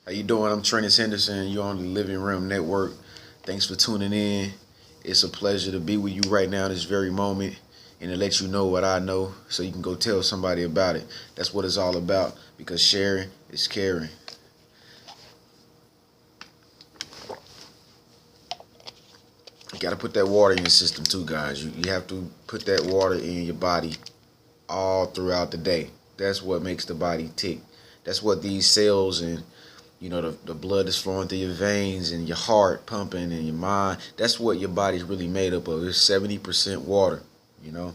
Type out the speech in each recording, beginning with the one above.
How you doing? I'm Trentus Henderson. You're on the Living Room Network. Thanks for tuning in. It's a pleasure to be with you right now, this very moment, and to let you know what I know so you can go tell somebody about it. That's what it's all about, because sharing is caring. You got to put that water in your system too, guys. You have to put that water in your body all throughout the day. That's what makes the body tick. That's what these cells and the blood is flowing through your veins and your heart pumping and your mind. That's what your body's really made up of. It's 70% water. You know,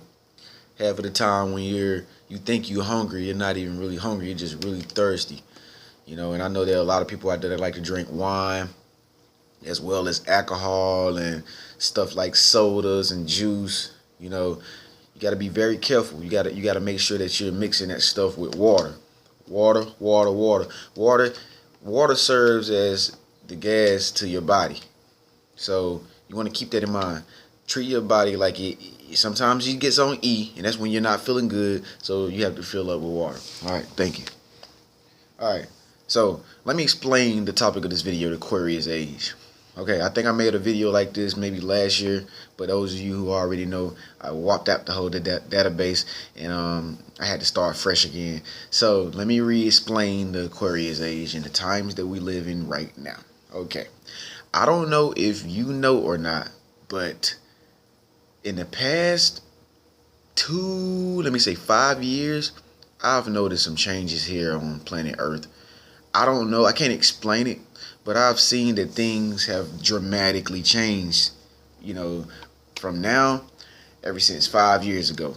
half of the time when you think you're hungry, you're not even really hungry. You're just really thirsty. And I know there are a lot of people out there that like to drink wine as well as alcohol and stuff like sodas and juice. You got to be very careful. You got to make sure that you're mixing that stuff with water. Water, water, water. Water serves as the gas to your body. So you want to keep that in mind. Treat your body like it. Sometimes you get on E, and that's when you're not feeling good. So you have to fill up with water. All right, thank you. All right, so let me explain the topic of this video, the Aquarius age. Okay, I think I made a video like this maybe last year, but those of you who already know, I wiped out the whole database, and I had to start fresh again. So let me re-explain the Aquarius age and the times that we live in right now. Okay, I don't know if you know or not, but in the past 5 years, I've noticed some changes here on planet Earth. I don't know, I can't explain it, but I've seen that things have dramatically changed, from now, ever since 5 years ago.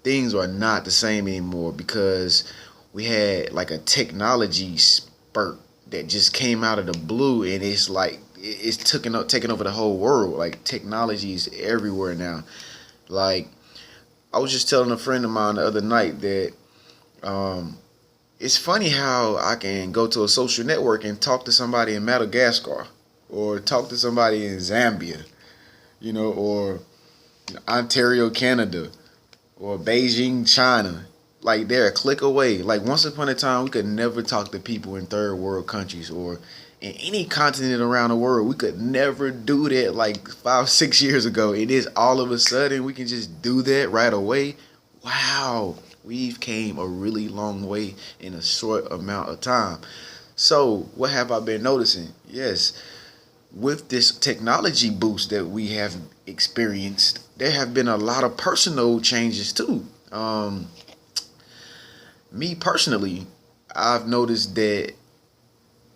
Things are not the same anymore because we had like a technology spurt that just came out of the blue, and it's like it's taking over the whole world. Like, technology is everywhere now. Like, I was just telling a friend of mine the other night that it's funny how I can go to a social network and talk to somebody in Madagascar or talk to somebody in Zambia, or Ontario, Canada, or Beijing, China. Like, they're a click away. Like, once upon a time, we could never talk to people in third world countries or in any continent around the world. We could never do that like 5, 6 years ago. It is all of a sudden we can just do that right away. Wow. We've came a really long way in a short amount of time. So what have I been noticing? Yes, with this technology boost that we have experienced, there have been a lot of personal changes too. Me personally, I've noticed that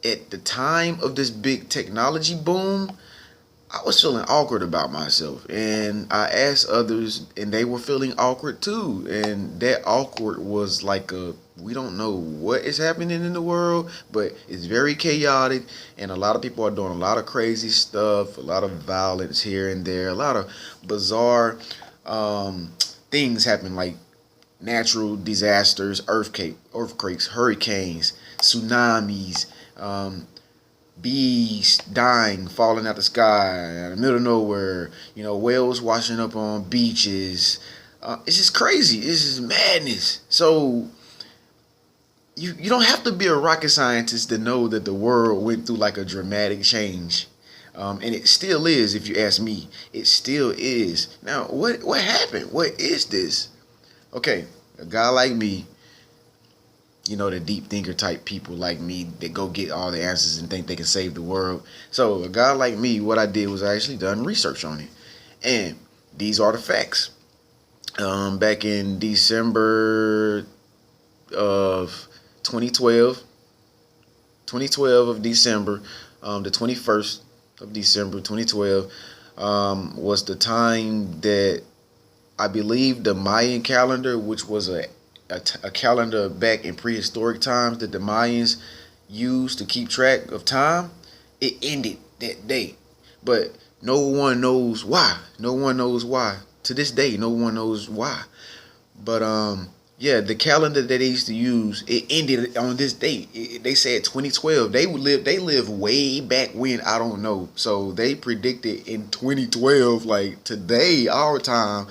at the time of this big technology boom, I was feeling awkward about myself, and I asked others, and they were feeling awkward too. And that awkward was like we don't know what is happening in the world, but it's very chaotic, and a lot of people are doing a lot of crazy stuff, a lot of violence here and there, a lot of bizarre things happen, like natural disasters, earthquakes, hurricanes, tsunamis, bees dying, falling out the sky in the middle of nowhere, whales washing up on beaches. It's just crazy. It's just madness. So you don't have to be a rocket scientist to know that the world went through like a dramatic change. And it still is, if you ask me. It still is. Now, what happened? What is this? Okay, a guy like me, the deep thinker type people like me that go get all the answers and think they can save the world. So a guy like me, what I did was I actually done research on it. And these are the facts. Back in December of 2012, of December, the 21st of December 2012, was the time that I believe the Mayan calendar, which was a calendar back in prehistoric times that the Mayans used to keep track of time, it ended that day. But no one knows why. No one knows why. To this day, no one knows why. But yeah, the calendar that they used to use, it ended on this date. They said 2012. They live way back when, I don't know. So they predicted in 2012, like today, our time.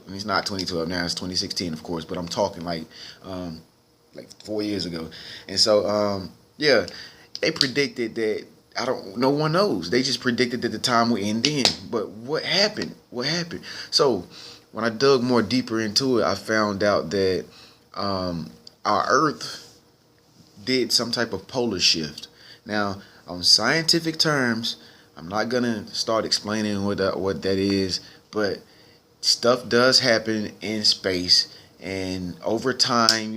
It's not 2012 now. It's 2016, of course. But I'm talking like 4 years ago. And so yeah, They predicted that no one knows. They just predicted that the time would end then. But what happened? What happened? So when I dug more deeper into it, I found out that our Earth did some type of polar shift. Now, on scientific terms, I'm not gonna start explaining what that is, but stuff does happen in space, and over time,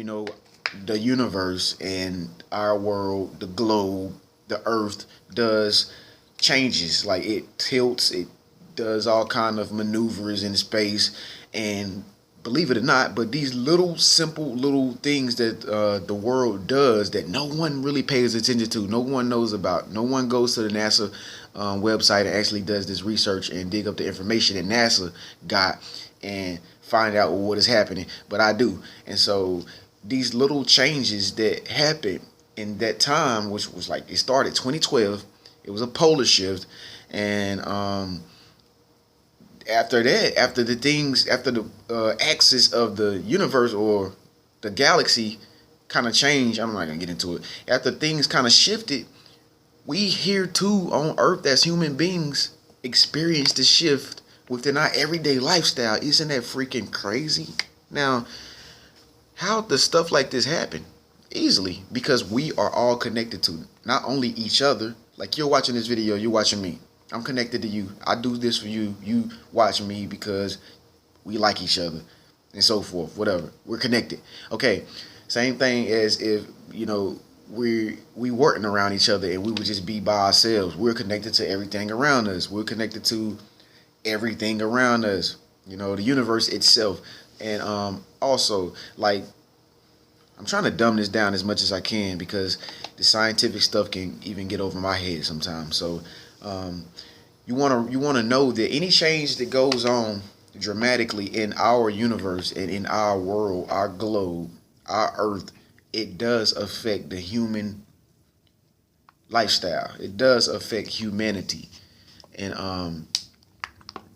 the universe and our world, the globe, the Earth does changes. Like it tilts, it does all kind of maneuvers in space, and believe it or not, but these little simple little things that the world does that no one really pays attention to, no one knows about, no one goes to the NASA website and actually does this research and dig up the information that NASA got and find out what is happening. But I do, and so these little changes that happen in that time, which was like it started 2012, it was a polar shift, and after that, after the axis of the universe or the galaxy kind of changed, I'm not gonna get into it. After things kind of shifted, we here too on Earth as human beings experience the shift within our everyday lifestyle. Isn't that freaking crazy? Now, how does stuff like this happen? Easily, because we are all connected to not only each other. Like you're watching this video, you're watching me. I'm connected to you. I do this for you. You watch me because we like each other and so forth. Whatever. We're connected. Okay. Same thing as if, we weren't around each other and we would just be by ourselves. We're connected to everything around us. We're connected to everything around us. The universe itself. And also, like, I'm trying to dumb this down as much as I can because the scientific stuff can even get over my head sometimes. So you wanna know that any change that goes on dramatically in our universe and in our world, our globe, our Earth, it does affect the human lifestyle. It does affect humanity, and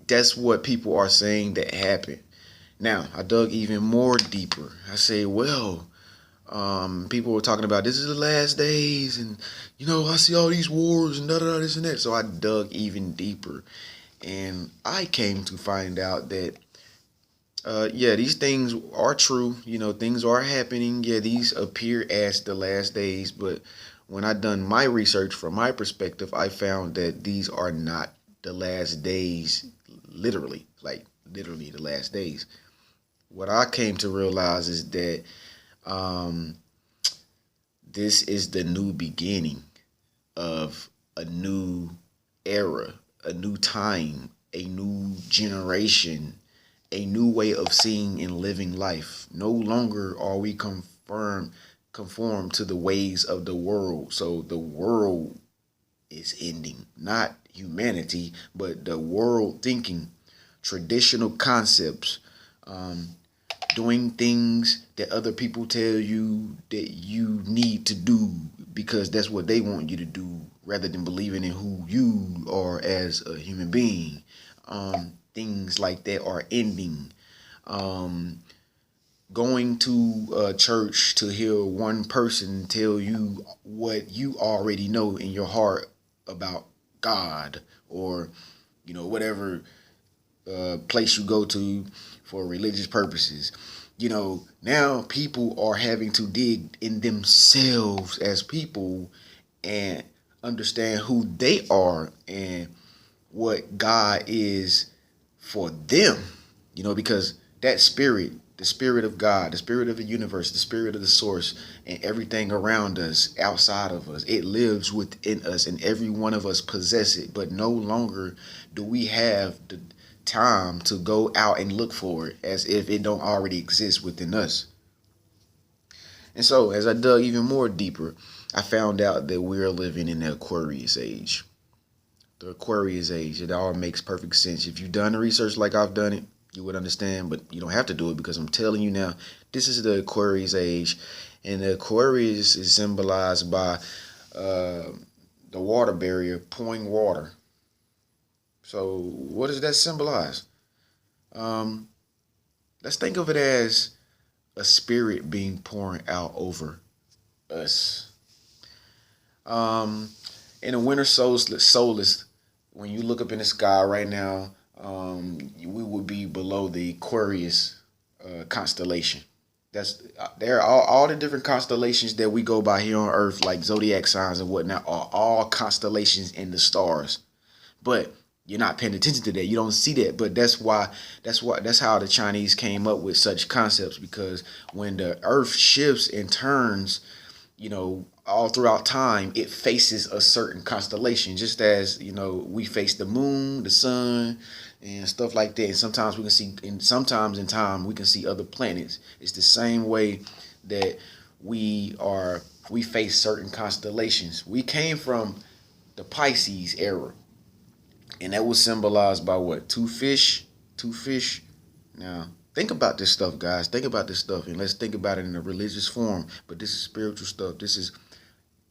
that's what people are saying that happened. Now I dug even more deeper. I say, well, people were talking about this is the last days, and I see all these wars and da da da this and that. So I dug even deeper, and I came to find out that yeah, these things are true. Things are happening. Yeah, these appear as the last days, but when I done my research from my perspective, I found that these are not the last days, literally, like literally the last days. What I came to realize is that um, this is the new beginning of a new era, a new time, a new generation, a new way of seeing and living life. No longer are we conform to the ways of the world. So the world is ending, not humanity, but the world thinking, traditional concepts, um, doing things that other people tell you that you need to do because that's what they want you to do rather than believing in who you are as a human being. Things like that are ending. Um, Going to a church to hear one person tell you what you already know in your heart about God, or whatever place you go to for religious purposes. Now people are having to dig in themselves as people and understand who they are and what God is for them. Because that spirit, the spirit of God, the spirit of the universe, the spirit of the source, and everything around us, outside of us, it lives within us, and every one of us possess it. But no longer do we have the time to go out and look for it as if it don't already exist within us. And so as I dug even more deeper, I found out that we're living in the Aquarius age. The Aquarius age. It all makes perfect sense. If you've done the research like I've done it, you would understand, but you don't have to do it because I'm telling you now, this is the Aquarius age. And the Aquarius is symbolized by the water barrier pouring water. So what does that symbolize? Um, let's think of it as a spirit being poured out over us. In the winter solstice, when you look up in the sky right now, we would be below the Aquarius constellation. That's there are all the different constellations that we go by here on Earth, like zodiac signs and whatnot, are all constellations in the stars. But you're not paying attention to that. You don't see that. But that's how the Chinese came up with such concepts, because when the Earth shifts and turns, all throughout time, it faces a certain constellation, just as, we face the moon, the sun, and stuff like that. And sometimes in time, we can see other planets. It's the same way that we face certain constellations. We came from the Pisces era, and that was symbolized by what? Two fish? Two fish? Now, think about this stuff, guys. Think about this stuff, and let's think about it in a religious form. But this is spiritual stuff. This is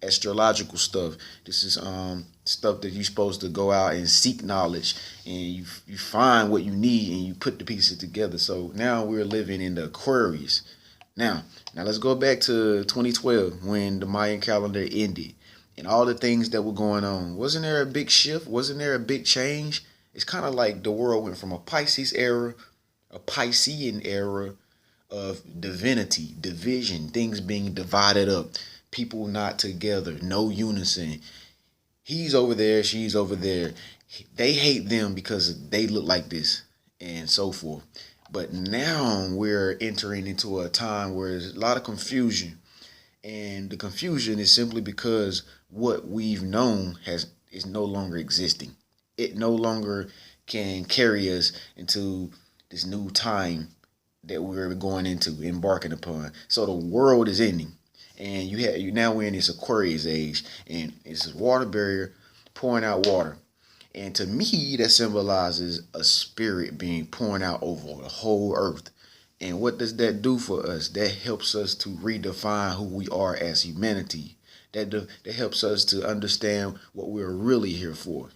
astrological stuff. This is stuff that you're supposed to go out and seek knowledge, and you find what you need and you put the pieces together. So now we're living in the Aquarius. Now let's go back to 2012 when the Mayan calendar ended and all the things that were going on. Wasn't there a big shift? Wasn't there a big change? It's kind of like the world went from a Piscean era of divinity, division, things being divided up, people not together, no unison. He's over there, she's over there. They hate them because they look like this and so forth. But now we're entering into a time where there's a lot of confusion. And the confusion is simply because what we've known is no longer existing. It no longer can carry us into this new time that we're going into, embarking upon. So the world is ending. And now we're in this Aquarius age, and it's a water barrier pouring out water. And to me, that symbolizes a spirit being poured out over the whole earth. And what does that do for us? That helps us to redefine who we are as humanity. That helps us to understand what we're really here for,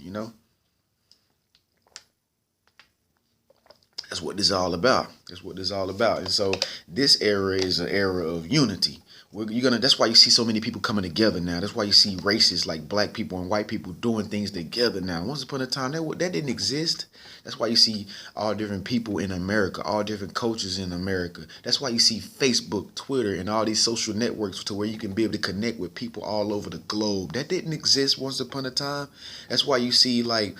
That's what this is all about. That's what this is all about. And so this era is an era of unity. That's why you see so many people coming together now. That's why you see races like black people and white people doing things together now. Once upon a time, that didn't exist. That's why you see all different people in America, all different cultures in America. That's why you see Facebook, Twitter, and all these social networks to where you can be able to connect with people all over the globe. That didn't exist once upon a time. That's why you see like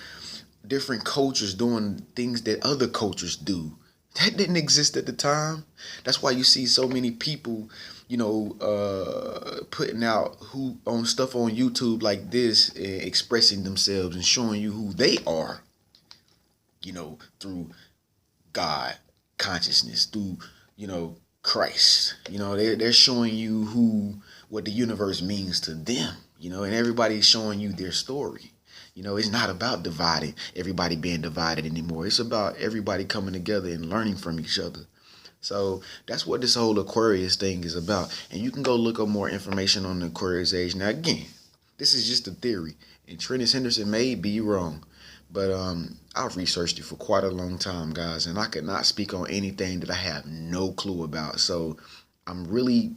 different cultures doing things that other cultures do. That didn't exist at the time. That's why you see so many people, putting out on stuff on YouTube like this, expressing themselves and showing you who they are, through God consciousness, through, Christ. They're showing you what the universe means to them, and everybody's showing you their story. It's not about dividing, everybody being divided anymore. It's about everybody coming together and learning from each other. So that's what this whole Aquarius thing is about. And you can go look up more information on the Aquarius age. Now, again, this is just a theory, and Trentus Henderson may be wrong. But I've researched it for quite a long time, guys, and I could not speak on anything that I have no clue about. So I'm really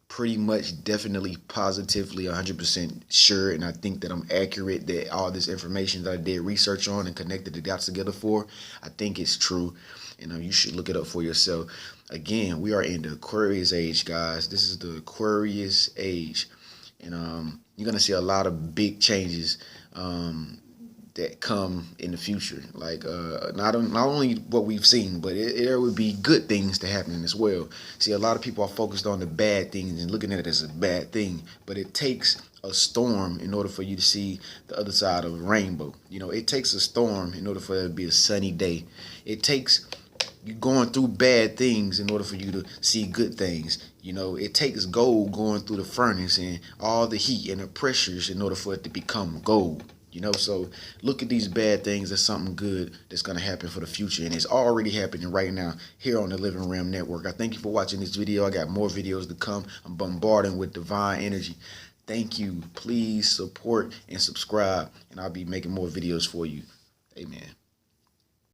pretty much definitely positively 100% sure, and I think that I'm accurate, that all this information that I did research on and connected the dots together for, I think it's true. You should look it up for yourself. Again, we are in the Aquarius age, guys. This is the Aquarius age, and you're gonna see a lot of big changes that come in the future. Like not only what we've seen, but there would be good things to happen as well. See, a lot of people are focused on the bad things and looking at it as a bad thing, but it takes a storm in order for you to see the other side of the rainbow. It takes a storm in order for it to be a sunny day. It takes you going through bad things in order for you to see good things. It takes gold going through the furnace and all the heat and the pressures in order for it to become gold. So look at these bad things as something good that's going to happen for the future. And it's already happening right now here on the Living Realm Network. I thank you for watching this video. I got more videos to come. I'm bombarding with divine energy. Thank you. Please support and subscribe, and I'll be making more videos for you. Amen.